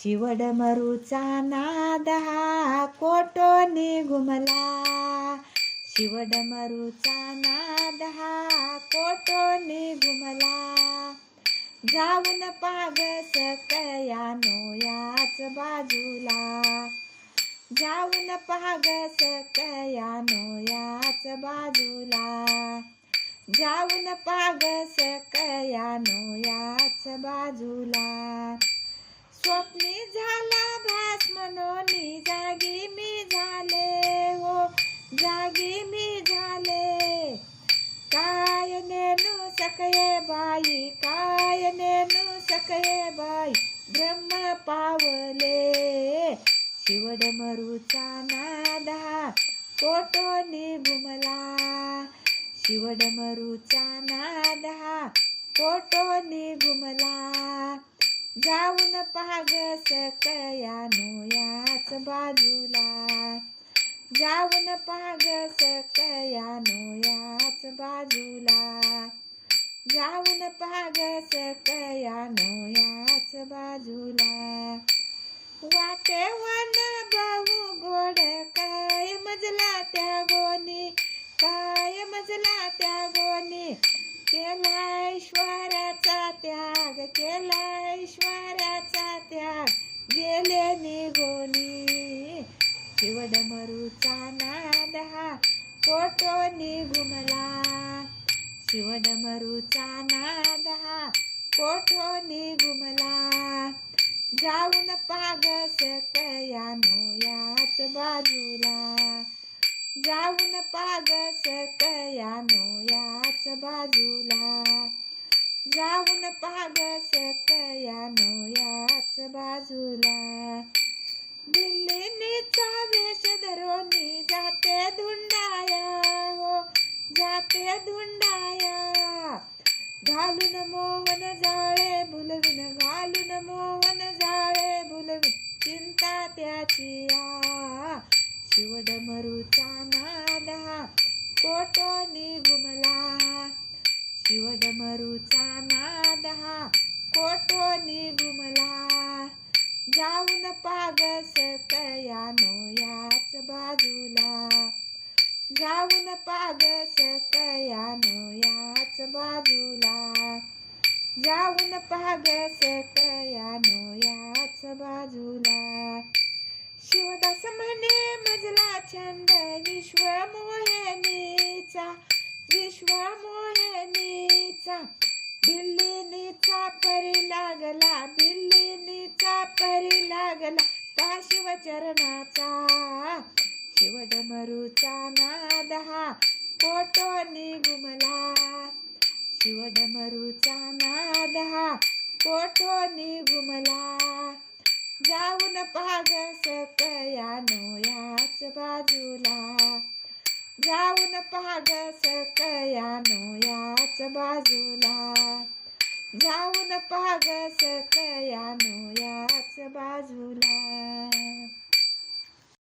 शिवडमरूचा नाद हा कोटोनी घुमला. शिवडमरूचा नाद हा कोटोनी घुमला. जाऊन पाग सकयानो याच बाजूला. जाऊन पाग सकयानो याच बाजूला. जाऊन पाग सकयानो याच बाजूला. स्वप्नी झाला भास मनोनी जागी मी झाले हो, जागी मी झाले. काय नेनू सकये बाई, काय नेनू सकये बाई, ब्रह्म पावले. शिवडमरूचा नाद हा कोटोनी घुमला. शिवडमरूचा नाद हा कोटोनी घुमला. जाऊन पाग सकयानो याच बाजूला. जाऊन पाग सकयानो याच बाजूला. जाऊन पाग सकयानो याच बाजूला. वाटे वन बहु गोड काय मजला त्या गोनी, काय मजला त्या गोनी. केला ऐश्वर्याचा त्याग, केला ऐश्वर्याचा त्याग, गेले निघोनी. शिवडमरूचा नाद हा कोटोनी घुमला. शिवडमरूचा नाद हा कोटोनी घुमला. जाऊन पाग सकयानो याच बाजूला. जाऊन पाग सकयानो याच बाजूला. जाऊन पाग सकयानो याच बाजूला. दिल्लीनीचा वेश धरोनी जाते धुंडाया हो, जाते धुंडाया. घालून मोहन जाळे भुलविन, घालून मोहन जाळे भुलविन, चिंता त्याची आ. शिवडमरूचा नाद हा कोटोनी घुमला. शिवडमरूचा नाद हा कोटोनी घुमला. जाऊन पाग सकयानो याच बाजूला. जाऊन पाग सकयानो याच बाजूला. जाऊन पाग सकयानो याच बाजूला. शिवदास म्हणे मजला छंद विश्व मोहिनीचा, विश्व मोहिनीचा. बिल्लीनीचा परी लागला, बिल्लीनीचा परी लागला त्या शिवचरणाचा. शिवडमरूचा नाद हा कोटोनी घुमला. शिवडमरूचा नाद हा कोटोनी घुमला. जाऊन पाग सकयानो याच बाजूला. जाऊन पाग सकयानो याच बाजूला. जाऊन पाग सकयानो याच बाजूला.